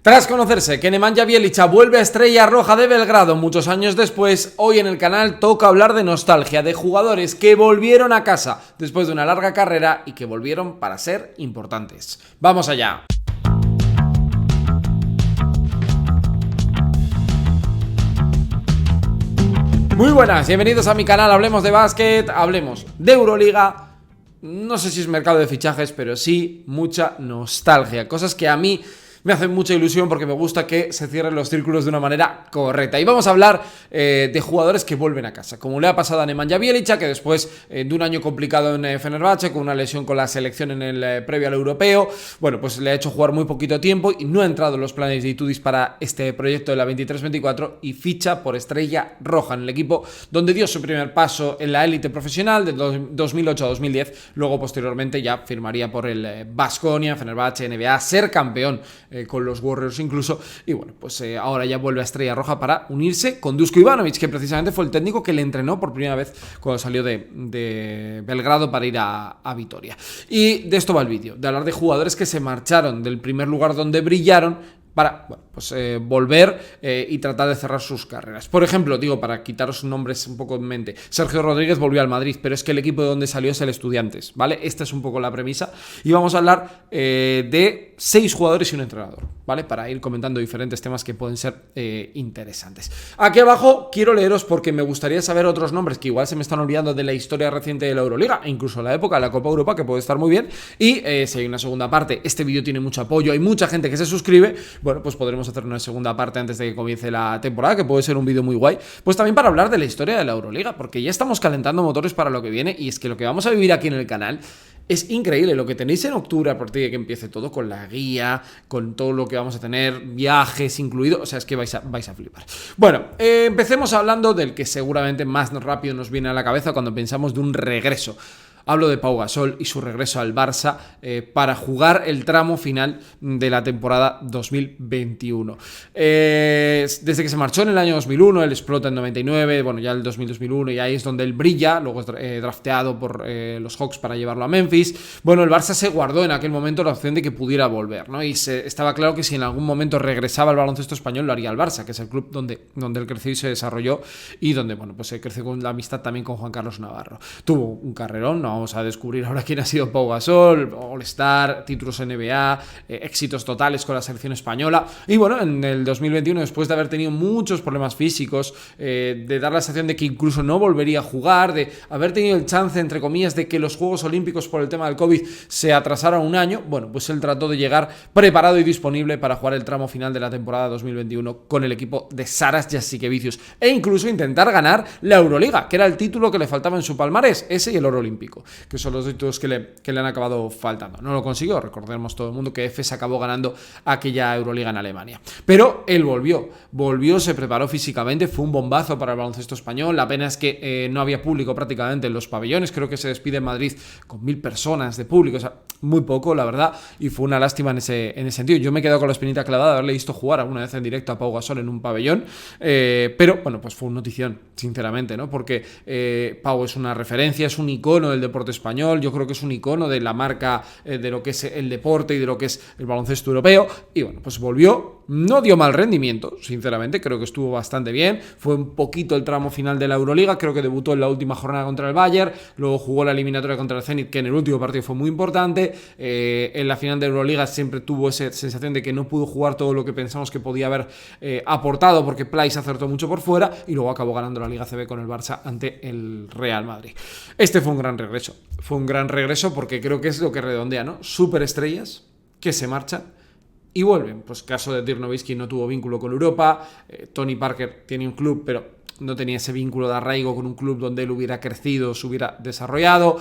Tras conocerse que Nemanja Bjelica vuelve a Estrella Roja de Belgrado muchos años después, hoy en el canal toca hablar de nostalgia, de jugadores que volvieron a casa después de una larga carrera y que volvieron para ser importantes. ¡Vamos allá! Muy buenas, bienvenidos a mi canal, hablemos de básquet, hablemos de Euroliga. No sé si es mercado de fichajes, pero sí mucha nostalgia, cosas que a mí me hace mucha ilusión porque me gusta que se cierren los círculos de una manera correcta. Y vamos a hablar de jugadores que vuelven a casa, como le ha pasado a Nemanja Bjelica, que después de un año complicado en Fenerbahce, con una lesión con la selección en el previo al europeo, bueno, pues le ha hecho jugar muy poquito tiempo y no ha entrado en los planes de Itudis para este proyecto de la 23-24 y ficha por Estrella Roja, en el equipo donde dio su primer paso en la élite profesional de 2008 a 2010, luego posteriormente ya firmaría por el Baskonia, Fenerbahce, NBA, ser campeón con los Warriors incluso, y bueno, pues ahora ya vuelve a Estrella Roja para unirse con Dusko Ivanovic, que precisamente fue el técnico que le entrenó por primera vez cuando salió de Belgrado para ir a Vitoria. Y de esto va el vídeo, de hablar de jugadores que se marcharon del primer lugar donde brillaron para, bueno, pues volver y tratar de cerrar sus carreras. Por ejemplo, digo, para quitaros nombres un poco en mente, Sergio Rodríguez volvió al Madrid, pero es que el equipo de donde salió es el Estudiantes, ¿vale? Esta es un poco la premisa y vamos a hablar de 6 jugadores y un entrenador, ¿vale? Para ir comentando diferentes temas que pueden ser interesantes. Aquí abajo quiero leeros porque me gustaría saber otros nombres que igual se me están olvidando de la historia reciente de la Euroliga e incluso la época de la Copa Europa, que puede estar muy bien. Y si hay una segunda parte, este vídeo tiene mucho apoyo, hay mucha gente que se suscribe, bueno, pues podremos hacer una segunda parte antes de que comience la temporada, que puede ser un vídeo muy guay, pues también para hablar de la historia de la Euroliga, porque ya estamos calentando motores para lo que viene, y es que lo que vamos a vivir aquí en el canal es increíble, lo que tenéis en octubre a partir de que empiece todo, con la guía, con todo lo que vamos a tener, viajes incluidos, o sea, es que vais a flipar. Bueno, empecemos hablando del que seguramente más rápido nos viene a la cabeza cuando pensamos de un regreso. Hablo de Pau Gasol y su regreso al Barça para jugar el tramo final de la temporada 2021. Desde que se marchó en el año 2001, él explota en 99, bueno, ya el 2000-2001, y ahí es donde él brilla, luego es drafteado por los Hawks para llevarlo a Memphis. Bueno, el Barça se guardó en aquel momento la opción de que pudiera volver, ¿no? Y estaba claro que si en algún momento regresaba al baloncesto español, lo haría el Barça, que es el club donde él creció y se desarrolló, y donde, bueno, pues se creció con la amistad también con Juan Carlos Navarro. Tuvo un carrerón, no vamos a descubrir ahora quién ha sido Pau Gasol, All-Star, títulos NBA, éxitos totales con la selección española. Y bueno, en el 2021, después de haber tenido muchos problemas físicos, de dar la sensación de que incluso no volvería a jugar, de haber tenido el chance, entre comillas, de que los Juegos Olímpicos por el tema del COVID se atrasaran un año, bueno, pues él trató de llegar preparado y disponible para jugar el tramo final de la temporada 2021 con el equipo de Saras Jasikevičius e incluso intentar ganar la Euroliga, que era el título que le faltaba en su palmarés, ese y el oro olímpico, que son los títulos que le han acabado faltando. No lo consiguió, recordemos todo el mundo que EFES acabó ganando aquella Euroliga en Alemania. Pero él volvió, se preparó físicamente, fue un bombazo para el baloncesto español. La pena es que no había público prácticamente en los pabellones, creo que se despide en Madrid con 1000 personas de público, o sea, muy poco, la verdad, y fue una lástima en ese sentido. Yo me he quedado con la espinita clavada de haberle visto jugar alguna vez en directo a Pau Gasol en un pabellón, pero bueno, pues fue una notición, sinceramente, ¿no? Porque Pau es una referencia, es un icono del deporte español, yo creo que es un icono de la marca de lo que es el deporte y de lo que es el baloncesto europeo, y bueno, pues volvió, no dio mal rendimiento, sinceramente, creo que estuvo bastante bien, fue un poquito el tramo final de la Euroliga, creo que debutó en la última jornada contra el Bayern, luego jugó la eliminatoria contra el Zenit, que en el último partido fue muy importante, en la final de Euroliga siempre tuvo esa sensación de que no pudo jugar todo lo que pensamos que podía haber aportado, porque Pleiss acertó mucho por fuera, y luego acabó ganando la Liga CB con el Barça ante el Real Madrid. Este fue un gran regreso. Fue un gran regreso porque creo que es lo que redondea, ¿no? Superestrellas que se marchan y vuelven. Pues caso de Dirk Nowitzki, no tuvo vínculo con Europa, Tony Parker tiene un club, pero no tenía ese vínculo de arraigo con un club donde él hubiera crecido, se hubiera desarrollado.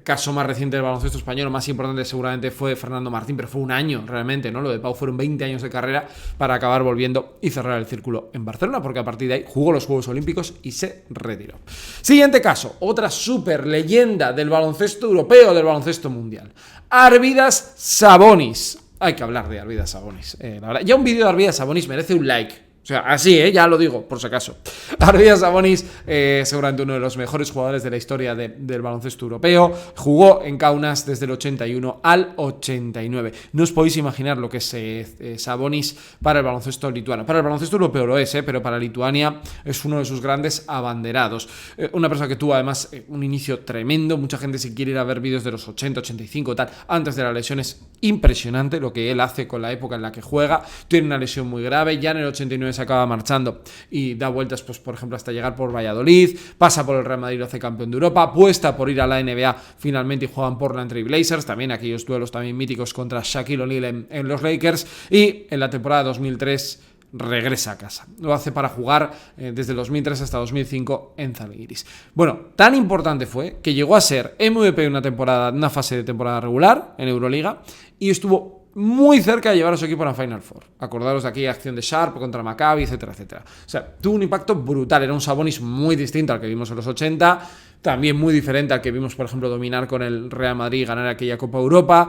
Caso más reciente del baloncesto español, más importante seguramente fue Fernando Martín, pero fue un año realmente, ¿no? Lo de Pau fueron 20 años de carrera para acabar volviendo y cerrar el círculo en Barcelona, porque a partir de ahí jugó los Juegos Olímpicos y se retiró. Siguiente caso, otra super leyenda del baloncesto europeo, del baloncesto mundial, Arvydas Sabonis. Hay que hablar de Arvydas Sabonis, la verdad. Ya un vídeo de Arvydas Sabonis merece un like. O sea, así, ya lo digo, por si acaso. Arvydas Sabonis, seguramente uno de los mejores jugadores de la historia del baloncesto europeo. Jugó en Kaunas desde el 81 al 89. No os podéis imaginar lo que es Sabonis para el baloncesto lituano. Para el baloncesto europeo lo es, pero para Lituania es uno de sus grandes abanderados. Una persona que tuvo además un inicio tremendo. Mucha gente, si quiere ir a ver vídeos de los 80, 85, tal, antes de la lesión, es impresionante lo que él hace con la época en la que juega. Tiene una lesión muy grave, ya en el 89 se acaba marchando y da vueltas, pues por ejemplo, hasta llegar por Valladolid, pasa por el Real Madrid, lo hace campeón de Europa, apuesta por ir a la NBA finalmente y juegan Portland Trail Blazers, también aquellos duelos también míticos contra Shaquille O'Neal en los Lakers, y en la temporada 2003 regresa a casa. Lo hace para jugar desde el 2003 hasta 2005 en Zalgiris. Bueno, tan importante fue que llegó a ser MVP en una fase de temporada regular en Euroliga y estuvo muy cerca de llevar a su equipo a la Final Four. Acordaros de aquella acción de Sharp contra Maccabi, etcétera, etcétera. O sea, tuvo un impacto brutal. Era un Sabonis muy distinto al que vimos en los 80, también muy diferente al que vimos, por ejemplo, dominar con el Real Madrid, ganar aquella Copa Europa,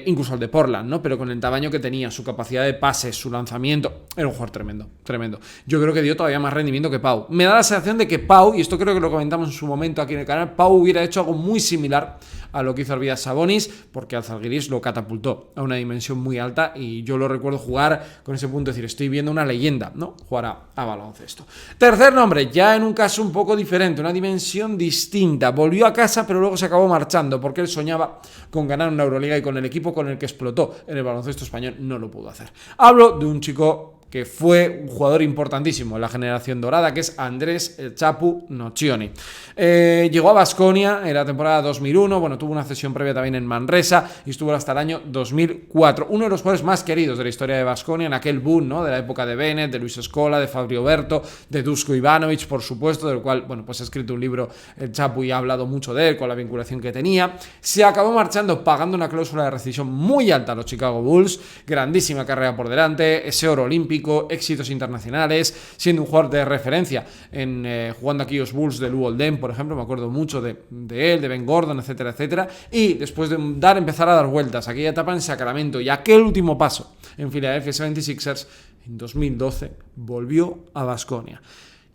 incluso al de Portland, ¿no? Pero con el tamaño que tenía, su capacidad de pase, su lanzamiento, era un jugador tremendo, tremendo. Yo creo que dio todavía más rendimiento que Pau. Me da la sensación de que Pau, y esto creo que lo comentamos en su momento aquí en el canal, Pau hubiera hecho algo muy similar a lo que hizo Arvydas Sabonis, porque al Zalgiris lo catapultó a una dimensión muy alta y yo lo recuerdo jugar con ese punto de decir, estoy viendo una leyenda, ¿no? Jugar a baloncesto. Tercer nombre, ya en un caso un poco diferente, una dimensión distinta. Volvió a casa, pero luego se acabó marchando porque él soñaba con ganar una Euroliga y con el equipo con el que explotó en el baloncesto español no lo pudo hacer. Hablo de un chico que fue un jugador importantísimo en la generación dorada, que es Andrés el Chapu Nocioni. Llegó a Baskonia en la temporada 2001, bueno, tuvo una cesión previa también en Manresa y estuvo hasta el año 2004. Uno de los jugadores más queridos de la historia de Baskonia, en aquel boom, ¿no? De la época de Bennett, de Luis Scola, de Fabio Berto, de Dusko Ivanovic, por supuesto, del cual, bueno, pues ha escrito un libro el Chapu y ha hablado mucho de él, con la vinculación que tenía. Se acabó marchando pagando una cláusula de rescisión muy alta a los Chicago Bulls, grandísima carrera por delante, ese oro olímpico, éxitos internacionales, siendo un jugador de referencia en jugando aquí los Bulls de Lou Olden, por ejemplo, me acuerdo mucho de él, de Ben Gordon, etcétera, etcétera, y después de empezar a dar vueltas, aquella etapa en Sacramento y aquel último paso en Philadelphia 76ers, en 2012 volvió a Baskonia.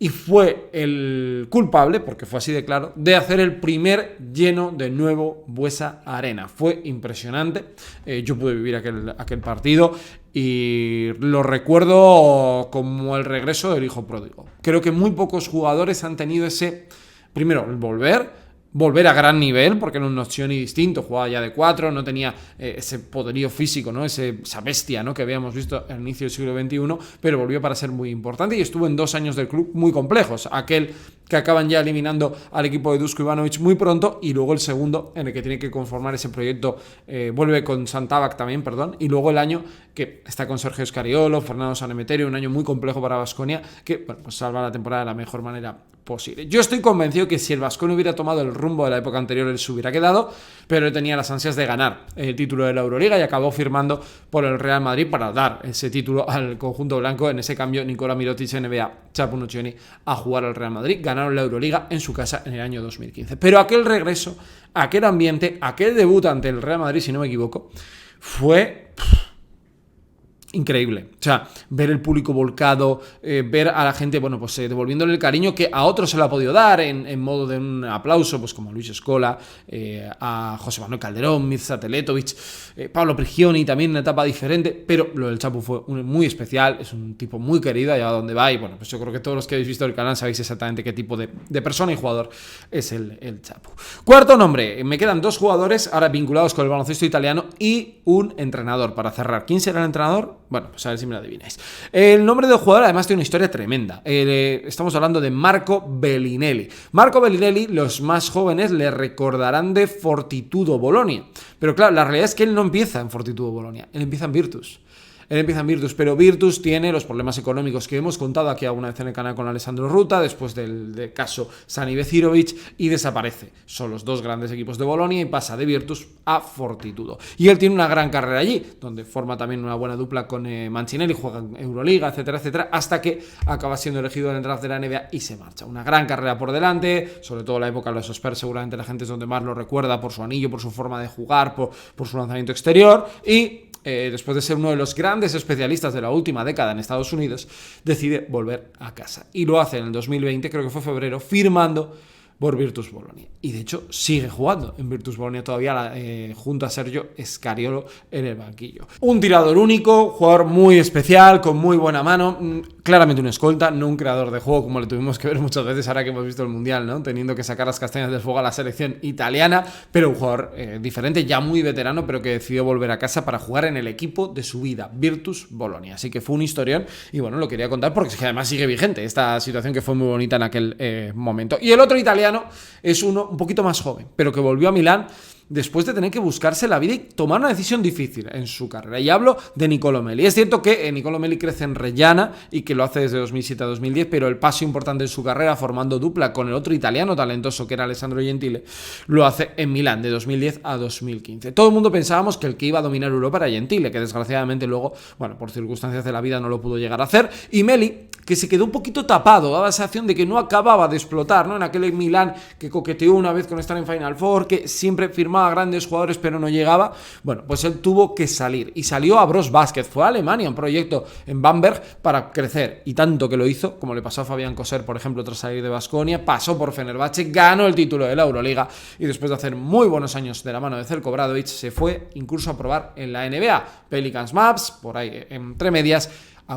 Y fue el culpable, porque fue así de claro, de hacer el primer lleno de nuevo Buesa Arena. Fue impresionante. Yo pude vivir aquel partido y lo recuerdo como el regreso del hijo pródigo. Creo que muy pocos jugadores han tenido ese, primero, el volver a gran nivel, porque era un Nocioni distinto, jugaba ya de 4, no tenía ese poderío físico, ¿no? Esa bestia, ¿no? Que habíamos visto al inicio del siglo XXI, pero volvió para ser muy importante y estuvo en 2 años del club muy complejos, aquel que acaban ya eliminando al equipo de Dusko Ivanovic muy pronto y luego el segundo en el que tiene que conformar ese proyecto, vuelve con Santabac también, y luego el año que está con Sergio Scariolo, Fernando Sanemeterio, un año muy complejo para Baskonia, que bueno, pues salva la temporada de la mejor manera posible. Yo estoy convencido que si el Baskonia hubiera tomado el rumbo de la época anterior, él se hubiera quedado, pero él tenía las ansias de ganar el título de la Euroliga y acabó firmando por el Real Madrid para dar ese título al conjunto blanco. En ese cambio, Nikola Mirotic NBA, Chapu Nocioni a jugar al Real Madrid, ganaron la Euroliga en su casa en el año 2015. Pero aquel regreso, aquel ambiente, aquel debut ante el Real Madrid, si no me equivoco, fue increíble. O sea, ver el público volcado, ver a la gente, bueno, pues devolviéndole el cariño que a otros se le ha podido dar en modo de un aplauso, pues como Luis Scola, a José Manuel Calderón, Mirza Teletovic, Pablo Prigioni, también en una etapa diferente, pero lo del Chapu fue muy especial, es un tipo muy querido allá donde va y bueno, pues yo creo que todos los que habéis visto el canal sabéis exactamente qué tipo de persona y jugador es el Chapu. Cuarto nombre, me quedan 2 jugadores ahora vinculados con el baloncesto italiano y un entrenador para cerrar. ¿Quién será el entrenador? Bueno, pues a ver si me lo adivináis. El nombre del jugador además tiene una historia tremenda. Estamos hablando de Marco Bellinelli. Marco Bellinelli, los más jóvenes le recordarán de Fortitudo Bologna. Pero claro, la realidad es que él no empieza en Fortitudo Bologna, él empieza en Virtus. Pero Virtus tiene los problemas económicos que hemos contado aquí alguna vez en el canal con Alessandro Ruta, después del caso Sani Becirovic, y desaparece. Son los 2 grandes equipos de Bolonia y pasa de Virtus a Fortitudo. Y él tiene una gran carrera allí, donde forma también una buena dupla con Mancinelli, juega en Euroliga, etcétera, etcétera, hasta que acaba siendo elegido en el draft de la NBA y se marcha. Una gran carrera por delante, sobre todo la época de los Spurs, seguramente la gente es donde más lo recuerda por su anillo, por su forma de jugar, por su lanzamiento exterior, y después de ser uno de los grandes especialistas de la última década en Estados Unidos, decide volver a casa. Y lo hace en el 2020, creo que fue febrero, firmando por Virtus Bolonia. Y de hecho sigue jugando en Virtus Bolonia todavía junto a Sergio Scariolo en el banquillo. Un tirador único, jugador muy especial, con muy buena mano, claramente un escolta, no un creador de juego como le tuvimos que ver muchas veces ahora que hemos visto el Mundial, ¿no? Teniendo que sacar las castañas del fuego a la selección italiana, pero un jugador diferente, ya muy veterano, pero que decidió volver a casa para jugar en el equipo de su vida, Virtus Bolonia. Así que fue un historión y bueno, lo quería contar porque es que además sigue vigente esta situación que fue muy bonita en aquel momento. Y el otro italiano es uno un poquito más joven, pero que volvió a Milán después de tener que buscarse la vida y tomar una decisión difícil en su carrera. Y hablo de Niccolò Melli. Es cierto que Niccolò Melli crece en Reggiana y que lo hace desde 2007 a 2010, pero el paso importante en su carrera, formando dupla con el otro italiano talentoso que era Alessandro Gentile, lo hace en Milán de 2010 a 2015. Todo el mundo pensábamos que el que iba a dominar Europa era Gentile, que desgraciadamente luego, bueno, por circunstancias de la vida no lo pudo llegar a hacer. Y Melli, que se quedó un poquito tapado, daba la sensación de que no acababa de explotar, ¿no? En aquel Milán que coqueteó una vez con estar en Final Four, que siempre firmaba a grandes jugadores pero no llegaba. Bueno, pues él tuvo que salir y salió a Bros Basket, fue a Alemania, un proyecto en Bamberg para crecer, y tanto que lo hizo, como le pasó a Fabián Coser, por ejemplo, tras salir de Baskonia, pasó por Fenerbahce, ganó el título de la Euroliga y después de hacer muy buenos años de la mano de Zeljko Obradović se fue incluso a probar en la NBA, Pelicans Mavs, por ahí entre medias,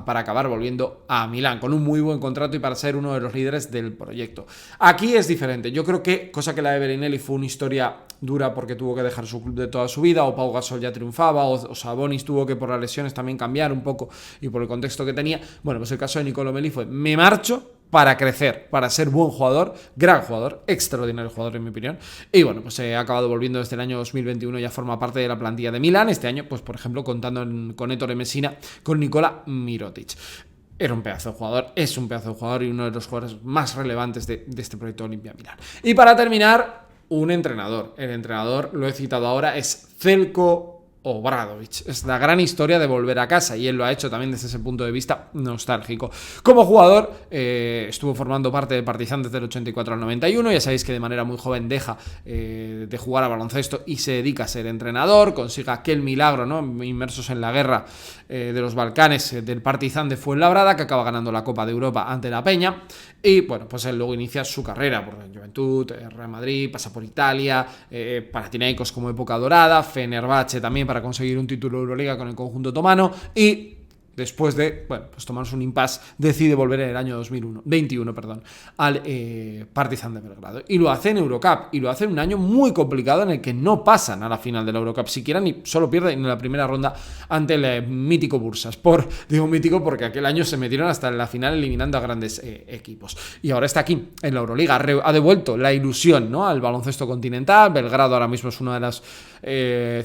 para acabar volviendo a Milán con un muy buen contrato y para ser uno de los líderes del proyecto. Aquí es diferente, yo creo que, cosa que la de Belinelli fue una historia dura porque tuvo que dejar su club de toda su vida, o Pau Gasol ya triunfaba, o Sabonis tuvo que por las lesiones también cambiar un poco y por el contexto que tenía. Bueno, pues el caso de Niccolò Melli fue: me marcho para crecer, para ser buen jugador, gran jugador, extraordinario jugador en mi opinión. Y bueno, pues ha acabado volviendo desde el año 2021, ya forma parte de la plantilla de Milán. Este año, pues por ejemplo, contando con Ettore Messina, con Nikola Mirotic. Era un pedazo de jugador, es un pedazo de jugador y uno de los jugadores más relevantes de este proyecto Olimpia Milán. Y para terminar, un entrenador. El entrenador, lo he citado ahora, es Zeljko Obradović. Es la gran historia de volver a casa y él lo ha hecho también desde ese punto de vista nostálgico. Como jugador estuvo formando parte de Partizan desde el 84 al 91. Ya sabéis que de manera muy joven deja de jugar a baloncesto y se dedica a ser entrenador. Consigue aquel milagro, ¿no? Inmersos en la guerra de los Balcanes, del Partizan de Fuenlabrada, que acaba ganando la Copa de Europa ante la Peña. Y bueno, pues él luego inicia su carrera por Juventud, Real Madrid, pasa por Italia, Panathinaikos como época dorada, Fenerbahce también para conseguir un título de Euroliga con el conjunto otomano, y después de, bueno, pues tomarse un impasse, decide volver en el año 2021 al Partizan de Belgrado. Y lo hace en Eurocup, y lo hace en un año muy complicado en el que no pasan a la final de la Eurocup siquiera, ni solo pierden en la primera ronda ante el mítico Bursaspor. Digo mítico porque aquel año se metieron hasta en la final eliminando a grandes equipos. Y ahora está aquí, en la Euroliga. Ha devuelto la ilusión, ¿no?, al baloncesto continental. Belgrado ahora mismo es una de las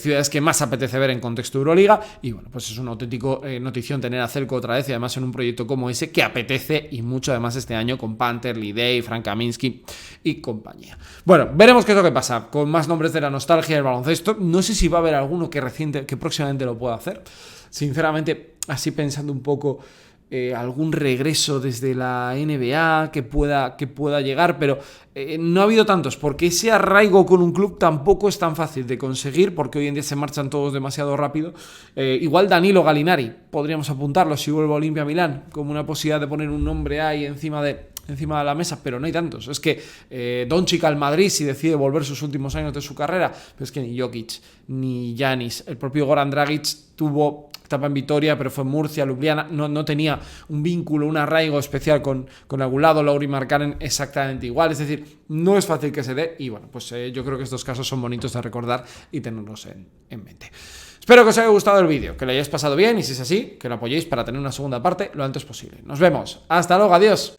ciudades que más apetece ver en contexto Euroliga. Y bueno, pues es una auténtico notición tener a Zeljko otra vez, y además en un proyecto como ese que apetece y mucho, además este año con Panther, Lidey, Frank Kaminsky y compañía. Bueno, veremos qué es lo que pasa con más nombres de la nostalgia del baloncesto. No sé si va a haber alguno que próximamente lo pueda hacer. Sinceramente, así pensando un poco, algún regreso desde la NBA que pueda llegar, pero no ha habido tantos, porque ese arraigo con un club tampoco es tan fácil de conseguir, porque hoy en día se marchan todos demasiado rápido. Igual Danilo Gallinari, podríamos apuntarlo si vuelve a Olimpia Milán, como una posibilidad de poner un nombre ahí encima de la mesa, pero no hay tantos. Es que Doncic al Madrid, si decide volver sus últimos años de su carrera, pero es que ni Jokic, ni Giannis, el propio Goran Dragic tuvo etapa en Vitoria, pero fue en Murcia, Ljubljana, no tenía un vínculo, un arraigo especial con algún lado. Lauri Markkanen exactamente igual, es decir, no es fácil que se dé, y bueno, pues yo creo que estos casos son bonitos de recordar y tenerlos en mente. Espero que os haya gustado el vídeo, que lo hayáis pasado bien, y si es así, que lo apoyéis para tener una segunda parte lo antes posible. Nos vemos, hasta luego, adiós.